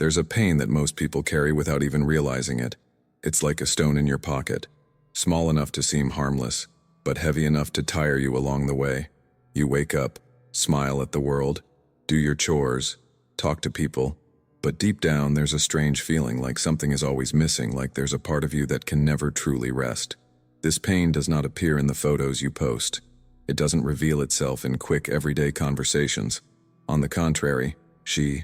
There's a pain that most people carry without even realizing it. It's like a stone in your pocket, small enough to seem harmless, but heavy enough to tire you along the way. You wake up, smile at the world, do your chores, talk to people, but deep down there's a strange feeling like something is always missing, like there's a part of you that can never truly rest. This pain does not appear in the photos you post. It doesn't reveal itself in quick everyday conversations. On the contrary, she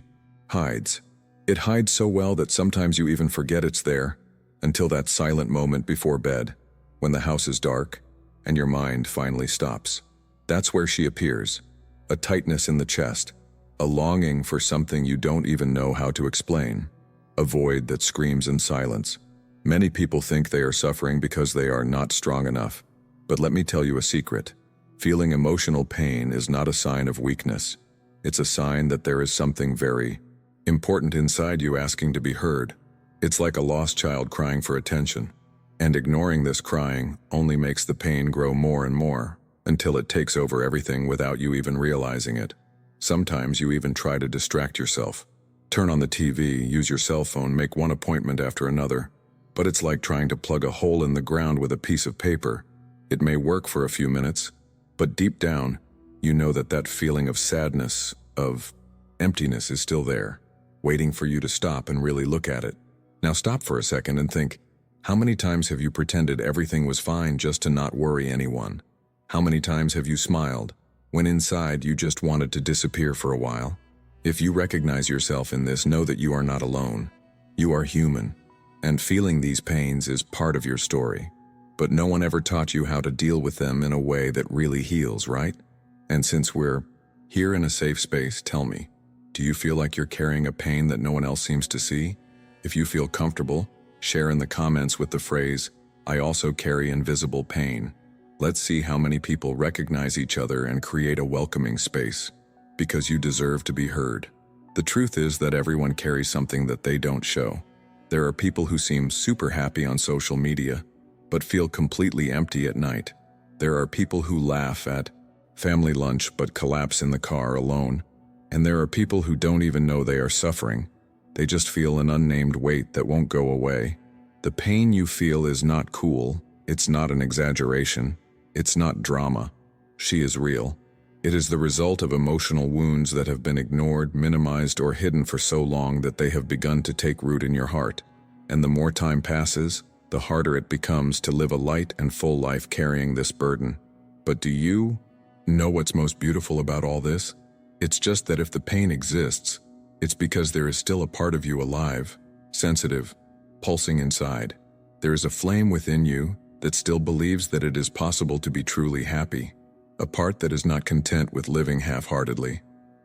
hides. It hides so well that sometimes you even forget it's there, until that silent moment before bed, when the house is dark and your mind finally stops. That's where she appears, a tightness in the chest, a longing for something you don't even know how to explain, a void that screams in silence. Many people think they are suffering because they are not strong enough, but let me tell you a secret. Feeling emotional pain is not a sign of weakness. It's a sign that there is something very important inside you asking to be heard. It's like a lost child crying for attention, and ignoring this crying only makes the pain grow more and more, until it takes over everything without you even realizing it. Sometimes you even try to distract yourself. Turn on the TV, use your cell phone, make one appointment after another, but it's like trying to plug a hole in the ground with a piece of paper. It may work for a few minutes, but deep down, you know that feeling of sadness, of emptiness is still there, waiting for you to stop and really look at it. Now stop for a second and think, how many times have you pretended everything was fine just to not worry anyone? How many times have you smiled, when inside you just wanted to disappear for a while? If you recognize yourself in this, know that you are not alone. You are human, and feeling these pains is part of your story. But no one ever taught you how to deal with them in a way that really heals, right? And since we're here in a safe space, tell me, do you feel like you're carrying a pain that no one else seems to see? If you feel comfortable, share in the comments with the phrase, "I also carry invisible pain." Let's see how many people recognize each other and create a welcoming space, because you deserve to be heard. The truth is that everyone carries something that they don't show. There are people who seem super happy on social media, but feel completely empty at night. There are people who laugh at family lunch but collapse in the car alone. And there are people who don't even know they are suffering. They just feel an unnamed weight that won't go away. The pain you feel is not cool. It's not an exaggeration. It's not drama. She is real. It is the result of emotional wounds that have been ignored, minimized, or hidden for so long that they have begun to take root in your heart. And the more time passes, the harder it becomes to live a light and full life carrying this burden. But do you know what's most beautiful about all this? It's just that if the pain exists, it's because there is still a part of you alive, sensitive, pulsing inside. There is a flame within you that still believes that it is possible to be truly happy, a part that is not content with living half-heartedly.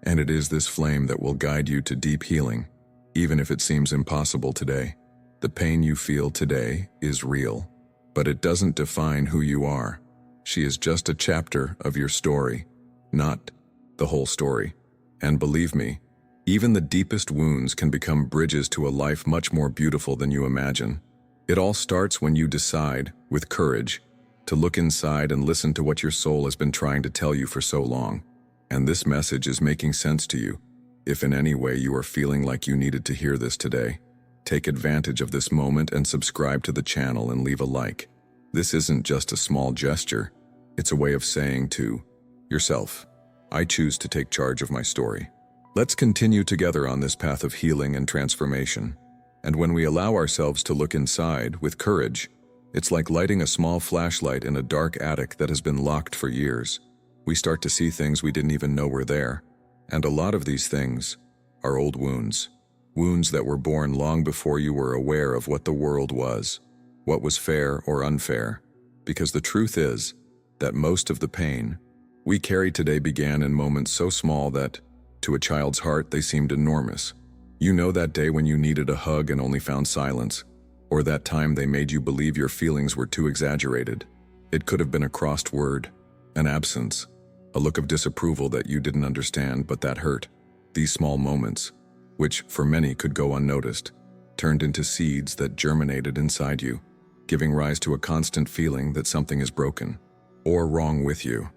And it is this flame that will guide you to deep healing, even if it seems impossible today. The pain you feel today is real, but it doesn't define who you are. She is just a chapter of your story, not the whole story. And believe me, even the deepest wounds can become bridges to a life much more beautiful than you imagine. It all starts when you decide, with courage, to look inside and listen to what your soul has been trying to tell you for so long. And this message is making sense to you. If in any way you are feeling like you needed to hear this today, take advantage of this moment and subscribe to the channel and leave a like. This isn't just a small gesture. It's a way of saying to yourself, I choose to take charge of my story. Let's continue together on this path of healing and transformation. And when we allow ourselves to look inside with courage, it's like lighting a small flashlight in a dark attic that has been locked for years. We start to see things we didn't even know were there. And a lot of these things are old wounds. Wounds that were born long before you were aware of what the world was, what was fair or unfair. Because the truth is that most of the pain we carry today began in moments so small that, to a child's heart, they seemed enormous. You know that day when you needed a hug and only found silence, or that time they made you believe your feelings were too exaggerated. It could have been a crossed word, an absence, a look of disapproval that you didn't understand, but that hurt. These small moments, which for many could go unnoticed, turned into seeds that germinated inside you, giving rise to a constant feeling that something is broken or wrong with you.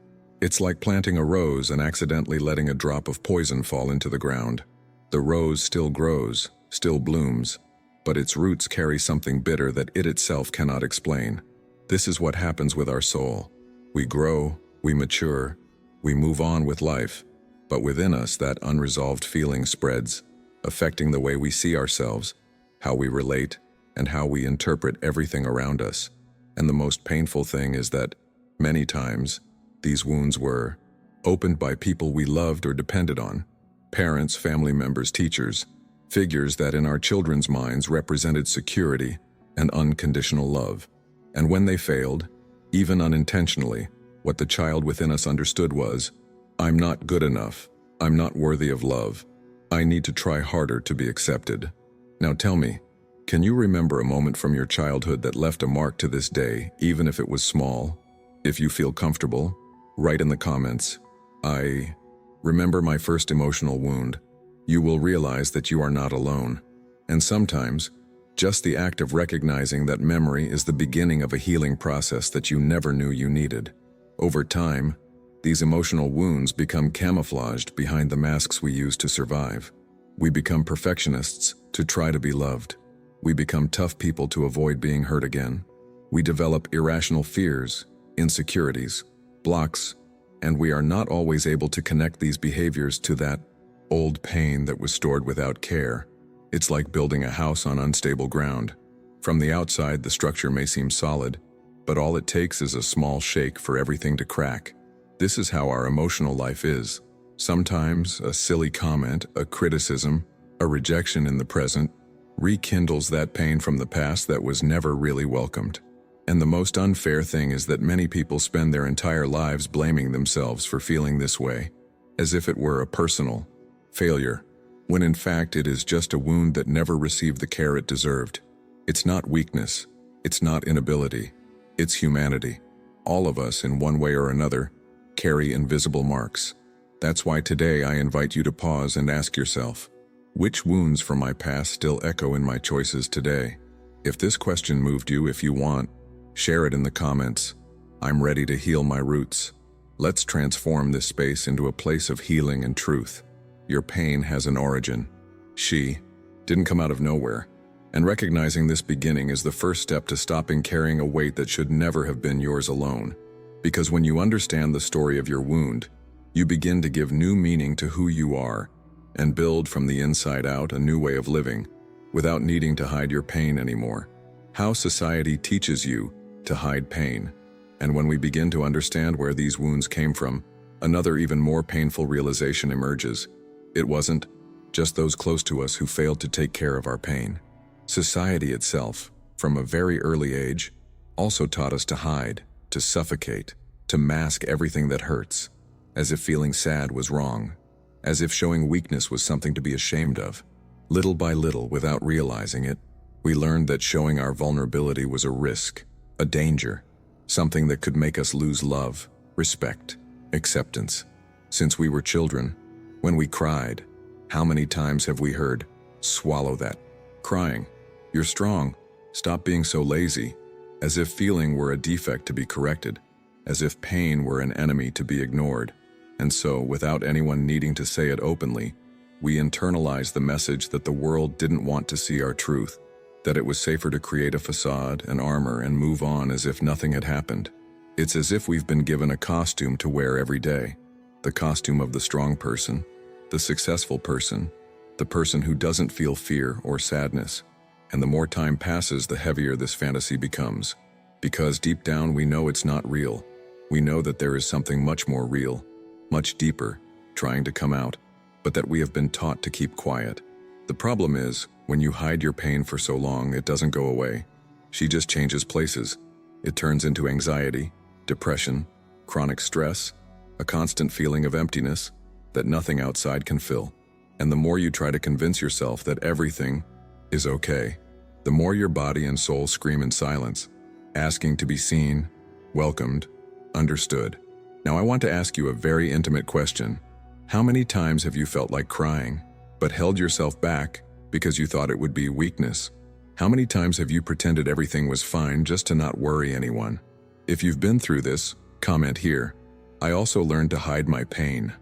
It's like planting a rose and accidentally letting a drop of poison fall into the ground. The rose still grows, still blooms, but its roots carry something bitter that it itself cannot explain. This is what happens with our soul. We grow, we mature, we move on with life, but within us that unresolved feeling spreads, affecting the way we see ourselves, how we relate, and how we interpret everything around us. And the most painful thing is that, many times, these wounds were opened by people we loved or depended on, parents, family members, teachers, figures that in our children's minds represented security and unconditional love. And when they failed, even unintentionally, what the child within us understood was, I'm not good enough, I'm not worthy of love, I need to try harder to be accepted. Now tell me, can you remember a moment from your childhood that left a mark to this day, even if it was small? If you feel comfortable, write in the comments, I remember my first emotional wound. You will realize that you are not alone. And sometimes, just the act of recognizing that memory is the beginning of a healing process that you never knew you needed. Over time, these emotional wounds become camouflaged behind the masks we use to survive. We become perfectionists to try to be loved. We become tough people to avoid being hurt again. We develop irrational fears, insecurities, blocks, and we are not always able to connect these behaviors to that old pain that was stored without care. It's like building a house on unstable ground. From the outside, the structure may seem solid, but all it takes is a small shake for everything to crack. This is how our emotional life is. Sometimes a silly comment, a criticism, a rejection in the present rekindles that pain from the past that was never really welcomed. And the most unfair thing is that many people spend their entire lives blaming themselves for feeling this way, as if it were a personal failure, when in fact it is just a wound that never received the care it deserved. It's not weakness, it's not inability, it's humanity. All of us, in one way or another, carry invisible marks. That's why today I invite you to pause and ask yourself, which wounds from my past still echo in my choices today? If this question moved you, if you want, share it in the comments. I'm ready to heal my roots. Let's transform this space into a place of healing and truth. Your pain has an origin. She didn't come out of nowhere. And recognizing this beginning is the first step to stopping carrying a weight that should never have been yours alone. Because when you understand the story of your wound, you begin to give new meaning to who you are and build from the inside out a new way of living without needing to hide your pain anymore. How society teaches you to hide pain. And when we begin to understand where these wounds came from, another even more painful realization emerges. It wasn't just those close to us who failed to take care of our pain. Society itself, from a very early age, also taught us to hide, to suffocate, to mask everything that hurts, as if feeling sad was wrong, as if showing weakness was something to be ashamed of. Little by little, without realizing it, we learned that showing our vulnerability was a risk, a danger, something that could make us lose love, respect, acceptance. Since we were children, when we cried, how many times have we heard, "Swallow that. Crying. You're strong. Stop being so lazy," as if feeling were a defect to be corrected, as if pain were an enemy to be ignored. And so, without anyone needing to say it openly, we internalized the message that the world didn't want to see our truth, that it was safer to create a facade, an armor, and move on as if nothing had happened. It's as if we've been given a costume to wear every day, the costume of the strong person, the successful person, the person who doesn't feel fear or sadness. And the more time passes, the heavier this fantasy becomes. Because deep down we know it's not real. We know that there is something much more real, much deeper, trying to come out, but that we have been taught to keep quiet. The problem is, when you hide your pain for so long, it doesn't go away. She just changes places. It turns into anxiety, depression, chronic stress, a constant feeling of emptiness that nothing outside can fill. And the more you try to convince yourself that everything is okay, the more your body and soul scream in silence, asking to be seen, welcomed, understood. Now I want to ask you a very intimate question. How many times have you felt like crying, but held yourself back because you thought it would be weakness? How many times have you pretended everything was fine just to not worry anyone? If you've been through this, comment here. I also learned to hide my pain.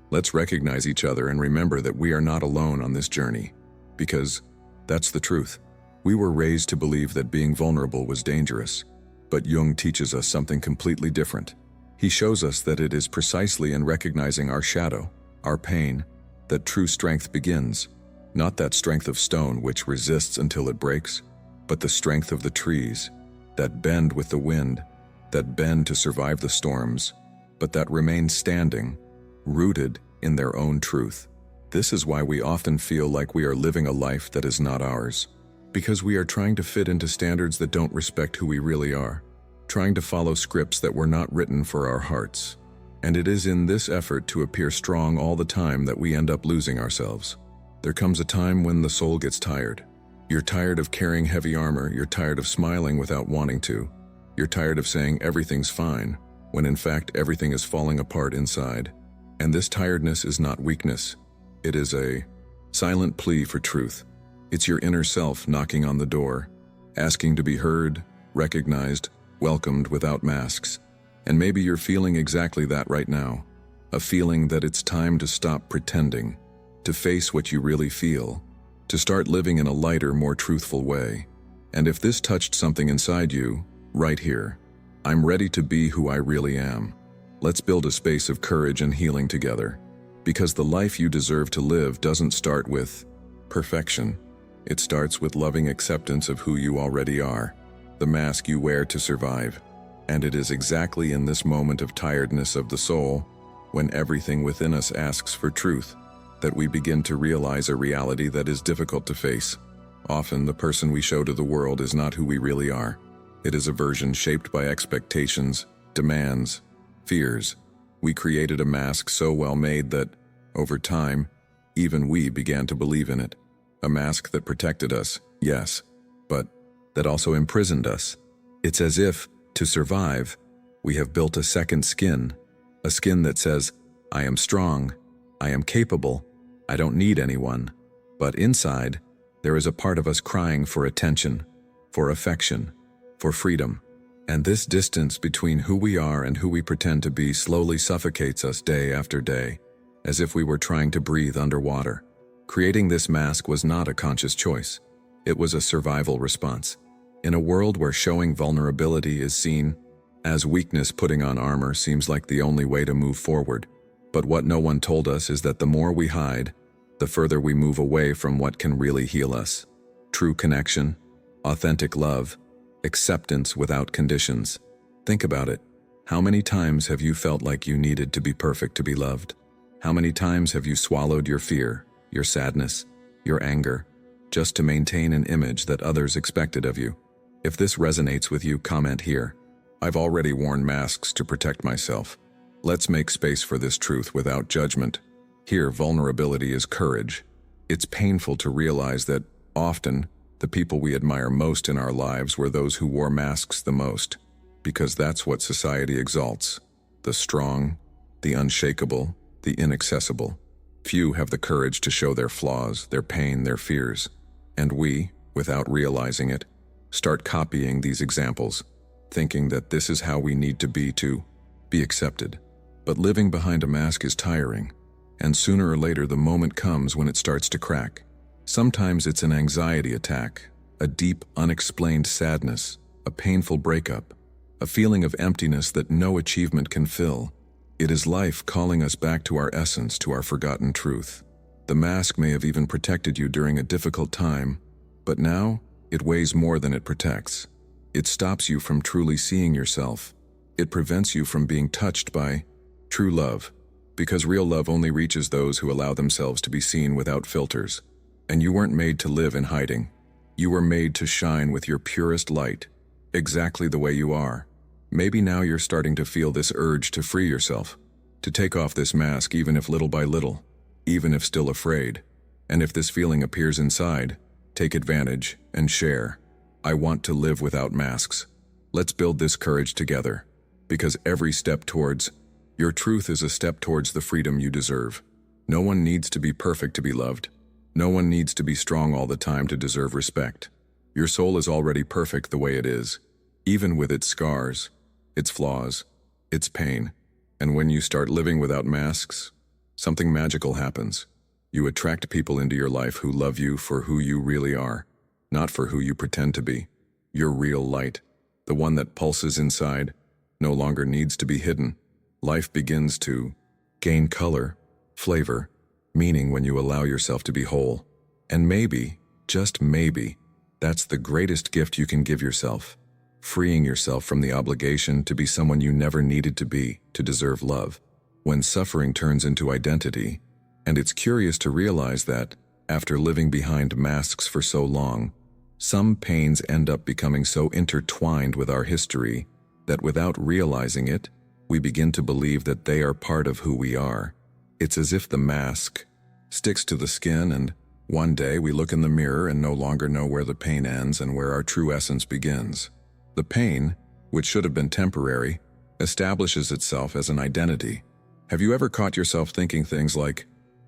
Let's recognize each other and remember that we are not alone on this journey. Because That's the truth. We were raised to believe that being vulnerable was dangerous. But Jung teaches us something completely different. He shows us that it is precisely in recognizing our shadow, our pain, that true strength begins. Not that strength of stone which resists until it breaks, but the strength of the trees, that bend with the wind, that bend to survive the storms, but that remain standing, rooted in their own truth. This is why we often feel like we are living a life that is not ours, because we are trying to fit into standards that don't respect who we really are, trying to follow scripts that were not written for our hearts. And it is in this effort to appear strong all the time that we end up losing ourselves. There comes a time when the soul gets tired. You're tired of carrying heavy armor, you're tired of smiling without wanting to. You're tired of saying everything's fine, when in fact everything is falling apart inside. And this tiredness is not weakness. It is a silent plea for truth. It's your inner self knocking on the door, asking to be heard, recognized, welcomed without masks. And maybe you're feeling exactly that right now. A feeling that it's time to stop pretending, to face what you really feel, to start living in a lighter, more truthful way. And if this touched something inside you, right here, I'm ready to be who I really am. Let's build a space of courage and healing together. Because the life you deserve to live doesn't start with perfection. It starts with loving acceptance of who you already are, the mask you wear to survive. And it is exactly in this moment of tiredness of the soul, when everything within us asks for truth, that we begin to realize a reality that is difficult to face. Often, the person we show to the world is not who we really are. It is a version shaped by expectations, demands, fears. We created a mask so well made that, over time, even we began to believe in it. A mask that protected us, yes, but that also imprisoned us. It's as if, to survive, we have built a second skin, a skin that says, I am strong, I am capable, I don't need anyone. But inside, there is a part of us crying for attention, for affection, for freedom. And this distance between who we are and who we pretend to be slowly suffocates us day after day, as if we were trying to breathe underwater. Creating this mask was not a conscious choice. It was a survival response. In a world where showing vulnerability is seen as weakness, putting on armor seems like the only way to move forward. But what no one told us is that the more we hide, the further we move away from what can really heal us. True connection, authentic love, acceptance without conditions. Think about it. How many times have you felt like you needed to be perfect to be loved? How many times have you swallowed your fear, your sadness, your anger, just to maintain an image that others expected of you? If this resonates with you, comment here. I've already worn masks to protect myself. Let's make space for this truth without judgment. Here, vulnerability is courage. It's painful to realize that, often, the people we admire most in our lives were those who wore masks the most, because that's what society exalts. The strong, the unshakable, the inaccessible. Few have the courage to show their flaws, their pain, their fears. And we, without realizing it, start copying these examples, thinking that this is how we need to be accepted. But living behind a mask is tiring, and sooner or later the moment comes when it starts to crack. Sometimes it's an anxiety attack, a deep, unexplained sadness, a painful breakup, a feeling of emptiness that no achievement can fill. It is life calling us back to our essence, to our forgotten truth. The mask may have even protected you during a difficult time, but now it weighs more than it protects. It stops you from truly seeing yourself. It prevents you from being touched by true love, because real love only reaches those who allow themselves to be seen without filters. And you weren't made to live in hiding. You were made to shine with your purest light, exactly the way you are. Maybe now you're starting to feel this urge to free yourself, to take off this mask even if little by little, even if still afraid. And if this feeling appears inside, take advantage and share. I want to live without masks. Let's build this courage together, because every step towards your truth is a step towards the freedom you deserve. No one needs to be perfect to be loved. No one needs to be strong all the time to deserve respect. Your soul is already perfect the way it is, even with its scars, its flaws, its pain. And when you start living without masks, something magical happens. You attract people into your life who love you for who you really are, not for who you pretend to be. Your real light, the one that pulses inside, no longer needs to be hidden. Life begins to gain color, flavor, meaning when you allow yourself to be whole. And maybe, just maybe, that's the greatest gift you can give yourself. Freeing yourself from the obligation to be someone you never needed to be to deserve love. When suffering turns into identity, and it's curious to realize that, after living behind masks for so long, some pains end up becoming so intertwined with our history that without realizing it, we begin to believe that they are part of who we are. It's as if the mask sticks to the skin, and one day we look in the mirror and no longer know where the pain ends and where our true essence begins. The pain, which should have been temporary, establishes itself as an identity. Have you ever caught yourself thinking things like,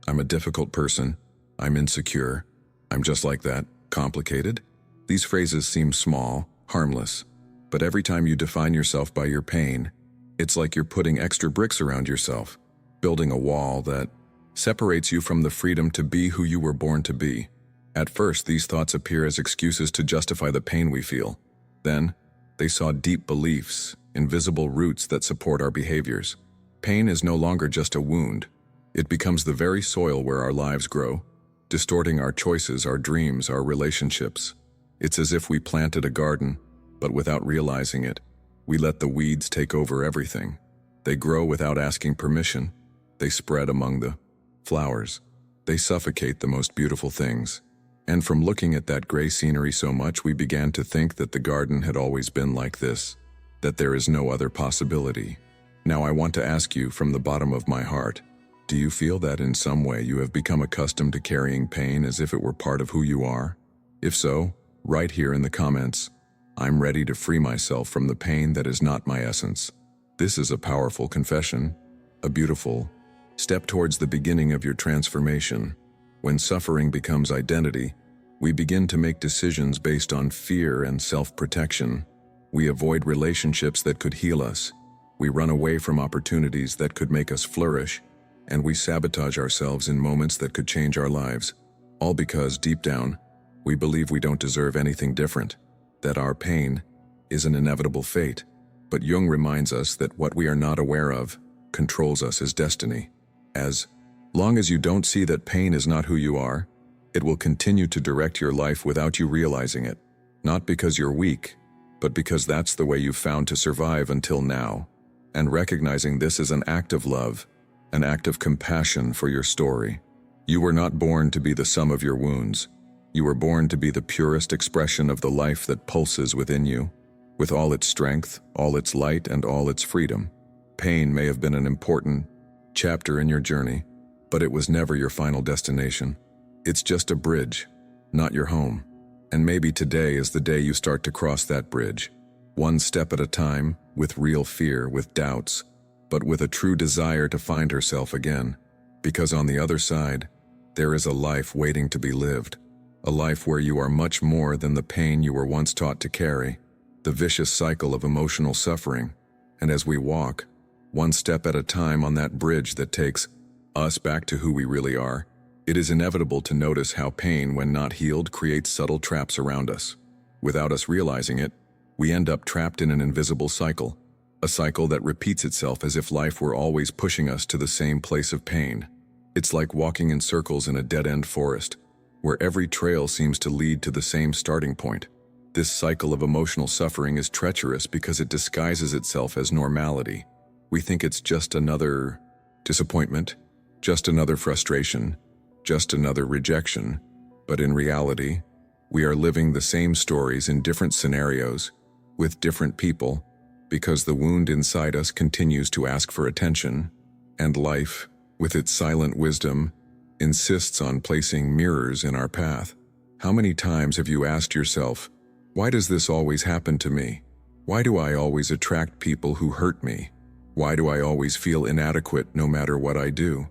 "I'm a difficult person, I'm insecure, I'm just like that, complicated"? These phrases seem small, harmless, but every time you define yourself by your pain, it's like you're putting extra bricks around yourself, building a wall that separates you from the freedom to be who you were born to be. At first, these thoughts appear as excuses to justify the pain we feel. Then, they saw deep beliefs, invisible roots that support our behaviors. Pain is no longer just a wound. It becomes the very soil where our lives grow, distorting our choices, our dreams, our relationships. It's as if we planted a garden, but without realizing it, we let the weeds take over everything. They grow without asking permission. They spread among the flowers. They suffocate the most beautiful things. And from looking at that gray scenery so much, we began to think that the garden had always been like this, that there is no other possibility. Now I want to ask you from the bottom of my heart, do you feel that in some way you have become accustomed to carrying pain as if it were part of who you are? If so, write here in the comments, "I'm ready to free myself from the pain that is not my essence." This is a powerful confession, a beautiful step towards the beginning of your transformation. When suffering becomes identity, we begin to make decisions based on fear and self-protection. We avoid relationships that could heal us. We run away from opportunities that could make us flourish, and we sabotage ourselves in moments that could change our lives. All because, deep down, we believe we don't deserve anything different, that our pain is an inevitable fate. But Jung reminds us that what we are not aware of controls us as destiny. As long as you don't see that pain is not who you are, it will continue to direct your life without you realizing it. Not because you're weak, but because that's the way you've found to survive until now. And recognizing this is an act of love, an act of compassion for your story. You were not born to be the sum of your wounds. You were born to be the purest expression of the life that pulses within you, with all its strength, all its light, and all its freedom. Pain may have been an important chapter in your journey, but it was never your final destination. It's just a bridge, not your home. And maybe today is the day you start to cross that bridge, one step at a time, with real fear, with doubts, but with a true desire to find herself again. Because on the other side, there is a life waiting to be lived, a life where you are much more than the pain you were once taught to carry, the vicious cycle of emotional suffering. And as we walk, one step at a time on that bridge that takes us back to who we really are, it is inevitable to notice how pain, when not healed, creates subtle traps around us. Without us realizing it, we end up trapped in an invisible cycle, a cycle that repeats itself as if life were always pushing us to the same place of pain. It's like walking in circles in a dead-end forest, where every trail seems to lead to the same starting point. This cycle of emotional suffering is treacherous because it disguises itself as normality. We think it's just another disappointment, just another frustration, just another rejection. But in reality, we are living the same stories in different scenarios, with different people, because the wound inside us continues to ask for attention, and life, with its silent wisdom, insists on placing mirrors in our path. How many times have you asked yourself, why does this always happen to me? Why do I always attract people who hurt me? Why do I always feel inadequate no matter what I do?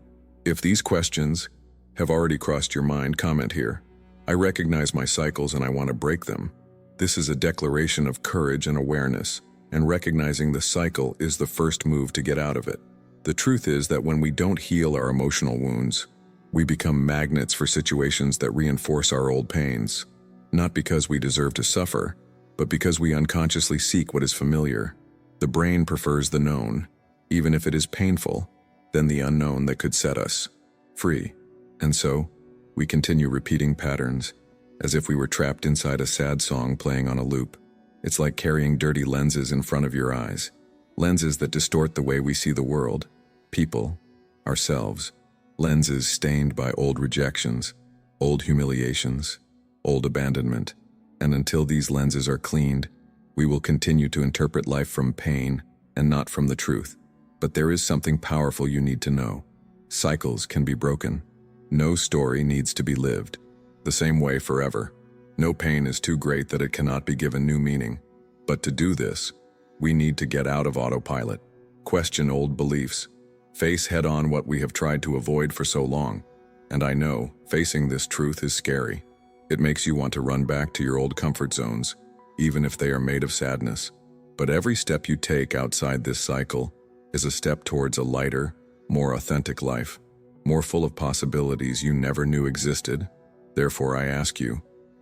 If these questions have already crossed your mind, comment here. I recognize my cycles and I want to break them. This is a declaration of courage and awareness, and recognizing the cycle is the first move to get out of it. The truth is that when we don't heal our emotional wounds, We become magnets for situations that reinforce our old pains, not because we deserve to suffer, but because we unconsciously seek what is familiar. The brain prefers the known, even if it is painful, than the unknown that could set us free. And so, we continue repeating patterns, as if we were trapped inside a sad song playing on a loop. It's like carrying dirty lenses in front of your eyes, lenses that distort the way we see the world, people, ourselves, lenses stained by old rejections, old humiliations, old abandonment. And until these lenses are cleaned, we will continue to interpret life from pain and not from the truth. But there is something powerful you need to know. Cycles can be broken. No story needs to be lived the same way forever. No pain is too great that it cannot be given new meaning. But to do this, we need to get out of autopilot, question old beliefs, face head-on what we have tried to avoid for so long. And I know, facing this truth is scary. It makes you want to run back to your old comfort zones, even if they are made of sadness. But every step you take outside this cycle is a step towards a lighter, more authentic life, more full of possibilities you never knew existed. Therefore, I ask you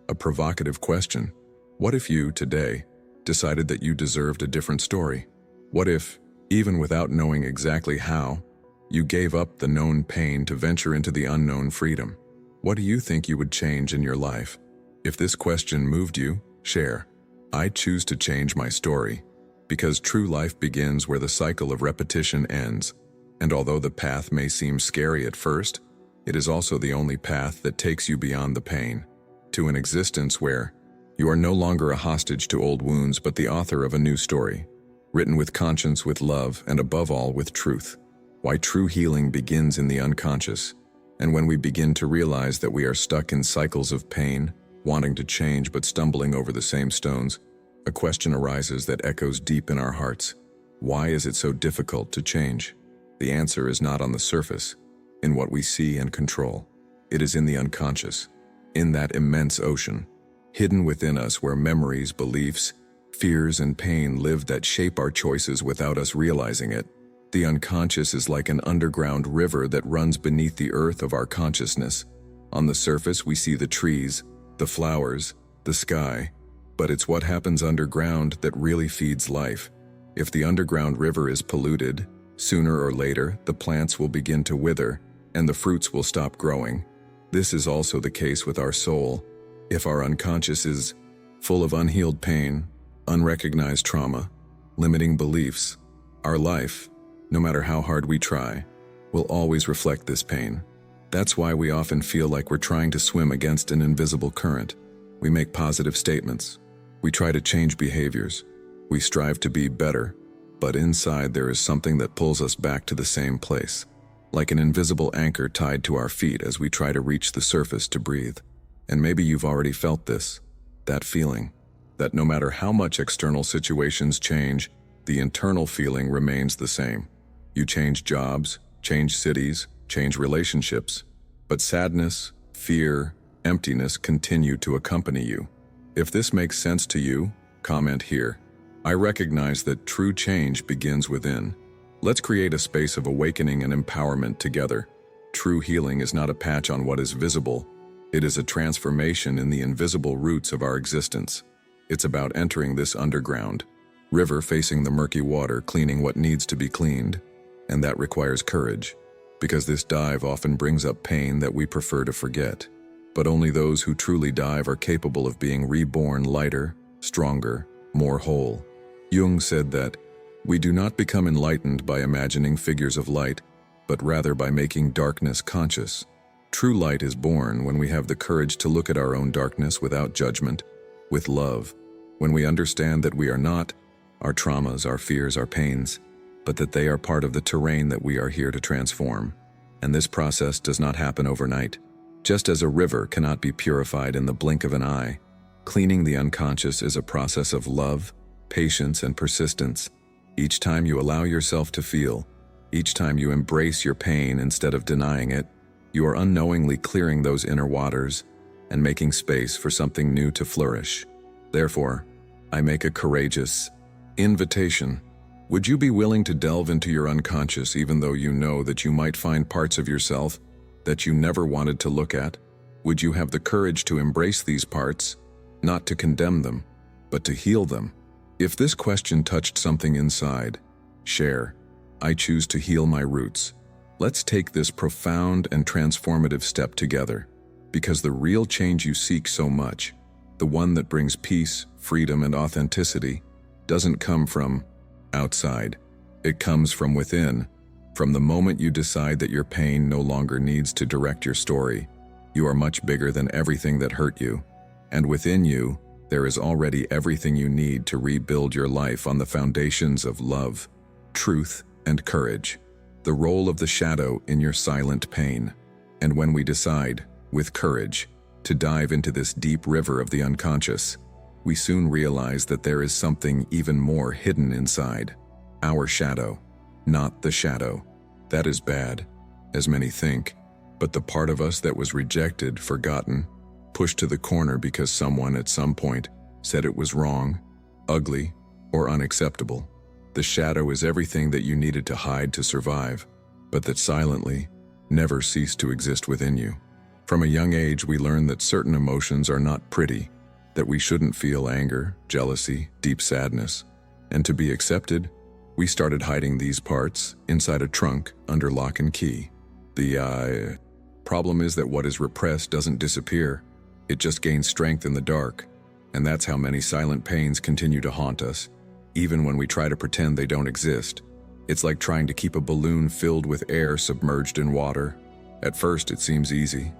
a provocative question. What if you, today, decided that you deserved a different story? What if, even without knowing exactly how, you gave up the known pain to venture into the unknown freedom? What do you think you would change in your life? If this question moved you, share. I choose to change my story, because true life begins where the cycle of repetition ends. And although the path may seem scary at first, it is also the only path that takes you beyond the pain, to an existence where you are no longer a hostage to old wounds but the author of a new story, written with conscience, with love, and above all with truth. Why true healing begins in the unconscious, and when we begin to realize that we are stuck in cycles of pain, wanting to change but stumbling over the same stones, a question arises that echoes deep in our hearts. Why is it so difficult to change? The answer is not on the surface, in what we see and control. It is in the unconscious, in that immense ocean, hidden within us where memories, beliefs, fears, and pain live that shape our choices without us realizing it. The unconscious is like an underground river that runs beneath the earth of our consciousness. On the surface, we see the trees, the flowers, the sky, but it's what happens underground that really feeds life. If the underground river is polluted, sooner or later, the plants will begin to wither, and the fruits will stop growing. This is also the case with our soul. If our unconscious is full of unhealed pain, unrecognized trauma, limiting beliefs, our life, no matter how hard we try, will always reflect this pain. That's why we often feel like we're trying to swim against an invisible current. We make positive statements. We try to change behaviors. We strive to be better, but inside there is something that pulls us back to the same place, like an invisible anchor tied to our feet as we try to reach the surface to breathe. And maybe you've already felt this, that feeling, that no matter how much external situations change, the internal feeling remains the same. You change jobs, change cities, change relationships, but sadness, fear, emptiness continue to accompany you. If this makes sense to you, comment here. I recognize that true change begins within. Let's create a space of awakening and empowerment together. True healing is not a patch on what is visible. It is a transformation in the invisible roots of our existence. It's about entering this underground river, facing the murky water, cleaning what needs to be cleaned. And that requires courage, because this dive often brings up pain that we prefer to forget. But only those who truly dive are capable of being reborn lighter, stronger, more whole. Jung said that we do not become enlightened by imagining figures of light, but rather by making darkness conscious. True light is born when we have the courage to look at our own darkness without judgment, with love, when we understand that we are not our traumas, our fears, our pains, but that they are part of the terrain that we are here to transform. And this process does not happen overnight. Just as a river cannot be purified in the blink of an eye, cleaning the unconscious is a process of love, patience, and persistence. Each time you allow yourself to feel, each time you embrace your pain instead of denying it, you are unknowingly clearing those inner waters and making space for something new to flourish. Therefore, I make a courageous invitation. Would you be willing to delve into your unconscious even though you know that you might find parts of yourself that you never wanted to look at? Would you have the courage to embrace these parts, not to condemn them, but to heal them? If this question touched something inside, share. I choose to heal my roots. Let's take this profound and transformative step together, because the real change you seek so much, the one that brings peace, freedom, and authenticity, doesn't come from outside. It comes from within. From the moment you decide that your pain no longer needs to direct your story, you are much bigger than everything that hurt you. And within you, there is already everything you need to rebuild your life on the foundations of love, truth, and courage. The role of the shadow in your silent pain. And when we decide, with courage, to dive into this deep river of the unconscious, we soon realize that there is something even more hidden inside. Our shadow, not the shadow. That is bad, as many think, but the part of us that was rejected, forgotten, pushed to the corner because someone at some point said it was wrong, ugly, or unacceptable. The shadow is everything that you needed to hide to survive, but that silently never ceased to exist within you. From a young age, we learn that certain emotions are not pretty, that we shouldn't feel anger, jealousy, deep sadness. And to be accepted, we started hiding these parts inside a trunk under lock and key. The problem is that what is repressed doesn't disappear. It just gains strength in the dark. And that's how many silent pains continue to haunt us, even when we try to pretend they don't exist. It's like trying to keep a balloon filled with air submerged in water. At first, it seems easy.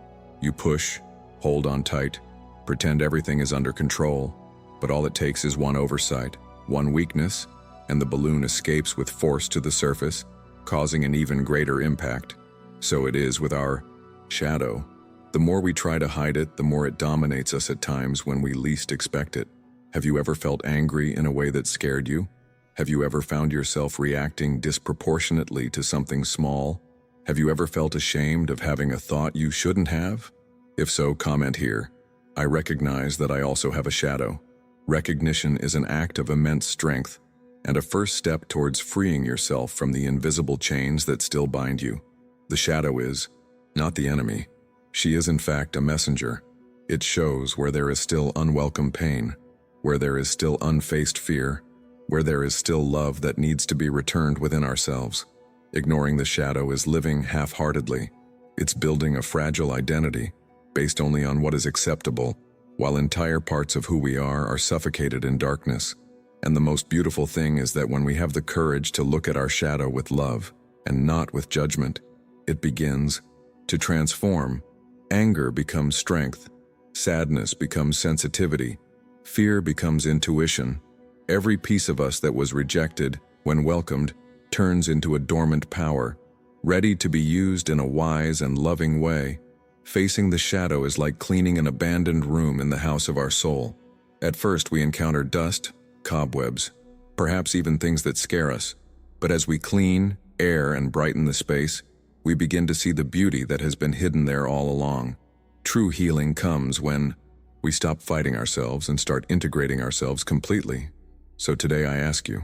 You push, hold on tight, pretend everything is under control, but all it takes is one oversight, one weakness, and the balloon escapes with force to the surface, causing an even greater impact. So it is with our shadow. The more we try to hide it, the more it dominates us at times when we least expect it. Have you ever felt angry in a way that scared you? Have you ever found yourself reacting disproportionately to something small? Have you ever felt ashamed of having a thought you shouldn't have? If so, comment here. I recognize that I also have a shadow. Recognition is an act of immense strength, and a first step towards freeing yourself from the invisible chains that still bind you. The shadow is not the enemy. She is in fact a messenger. It shows where there is still unwelcome pain, where there is still unfaced fear, where there is still love that needs to be returned within ourselves. Ignoring the shadow is living half-heartedly. It's building a fragile identity, based only on what is acceptable, while entire parts of who we are suffocated in darkness. And the most beautiful thing is that when we have the courage to look at our shadow with love, and not with judgment, it begins to transform. Anger becomes strength, sadness becomes sensitivity, fear becomes intuition. Every piece of us that was rejected, when welcomed, turns into a dormant power, ready to be used in a wise and loving way. Facing the shadow is like cleaning an abandoned room in the house of our soul. At first we encounter dust, cobwebs, perhaps even things that scare us. But as we clean, air, and brighten the space, we begin to see the beauty that has been hidden there all along. True healing comes when we stop fighting ourselves and start integrating ourselves completely. So today I ask you,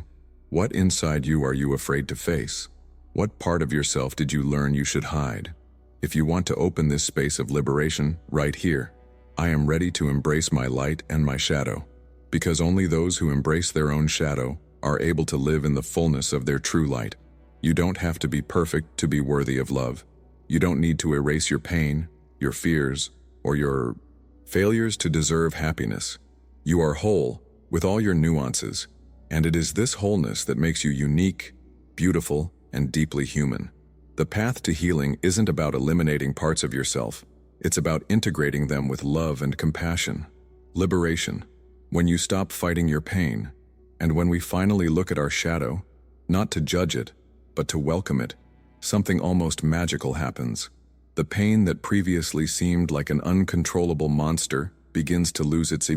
what inside you are you afraid to face? What part of yourself did you learn you should hide? If you want to open this space of liberation, right here, I am ready to embrace my light and my shadow, because only those who embrace their own shadow are able to live in the fullness of their true light. You don't have to be perfect to be worthy of love. You don't need to erase your pain, your fears, or your failures to deserve happiness. You are whole, with all your nuances, and it is this wholeness that makes you unique, beautiful, and deeply human. The path to healing isn't about eliminating parts of yourself. It's about integrating them with love and compassion. Liberation, when you stop fighting your pain, and when we finally look at our shadow, not to judge it, but to welcome it, something almost magical happens. The pain that previously seemed like an uncontrollable monster begins to lose its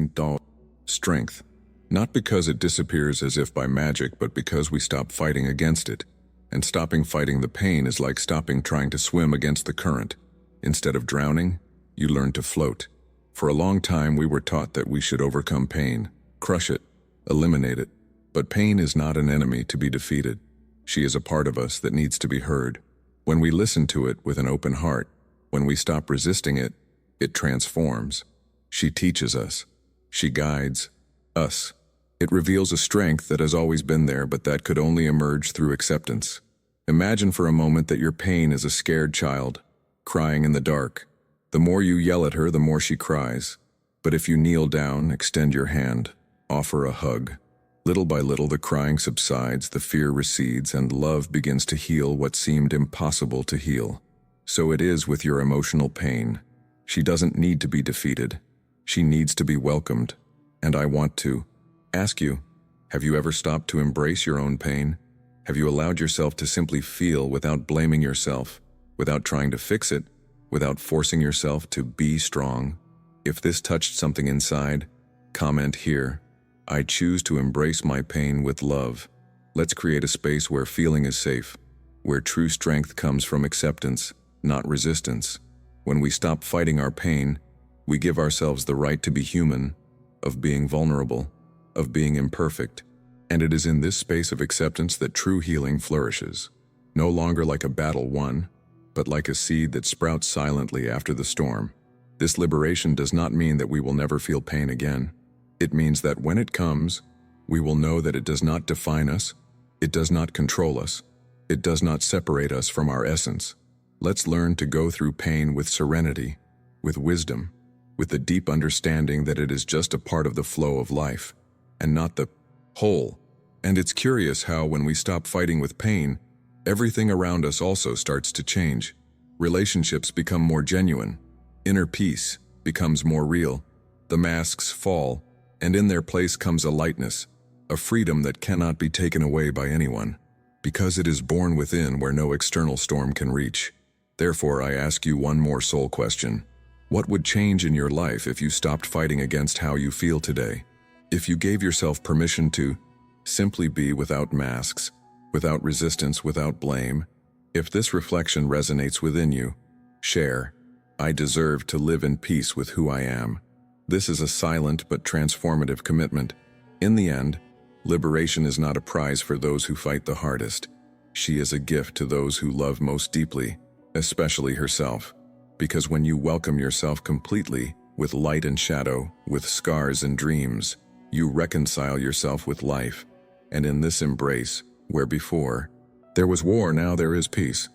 strength. Not because it disappears as if by magic, but because we stop fighting against it. And stopping fighting the pain is like stopping trying to swim against the current. Instead of drowning, you learn to float. For a long time, we were taught that we should overcome pain, crush it, eliminate it. But pain is not an enemy to be defeated. She is a part of us that needs to be heard. When we listen to it with an open heart, When we stop resisting it, it transforms. She teaches us. She guides us. It reveals a strength that has always been there, but that could only emerge through acceptance. Imagine for a moment that your pain is a scared child, crying in the dark. The more you yell at her, the more she cries. But if you kneel down, extend your hand, offer a hug, little by little the crying subsides, the fear recedes, and love begins to heal what seemed impossible to heal. So it is with your emotional pain. She doesn't need to be defeated. She needs to be welcomed. And I want to ask you, have you ever stopped to embrace your own pain? Have you allowed yourself to simply feel without blaming yourself, without trying to fix it, without forcing yourself to be strong? If this touched something inside, comment here. I choose to embrace my pain with love. Let's create a space where feeling is safe, where true strength comes from acceptance, not resistance. When we stop fighting our pain, we give ourselves the right to be human, of being vulnerable, of being imperfect. And it is in this space of acceptance that true healing flourishes. No longer like a battle won, but like a seed that sprouts silently after the storm. This liberation does not mean that we will never feel pain again. It means that when it comes, we will know that it does not define us, it does not control us, it does not separate us from our essence. Let's learn to go through pain with serenity, with wisdom, with the deep understanding that it is just a part of the flow of life, and not the whole. And it's curious how, when we stop fighting with pain, everything around us also starts to change. Relationships become more genuine. Inner peace becomes more real. The masks fall, and in their place comes a lightness, a freedom that cannot be taken away by anyone, because it is born within where no external storm can reach. Therefore, I ask you one more soul question. What would change in your life if you stopped fighting against how you feel today? If you gave yourself permission to simply be without masks, without resistance, without blame? If this reflection resonates within you, share. I deserve to live in peace with who I am. This is a silent but transformative commitment. In the end, liberation is not a prize for those who fight the hardest. She is a gift to those who love most deeply, especially herself. Because when you welcome yourself completely, with light and shadow, with scars and dreams, you reconcile yourself with life. And in this embrace, where before there was war, now there is peace.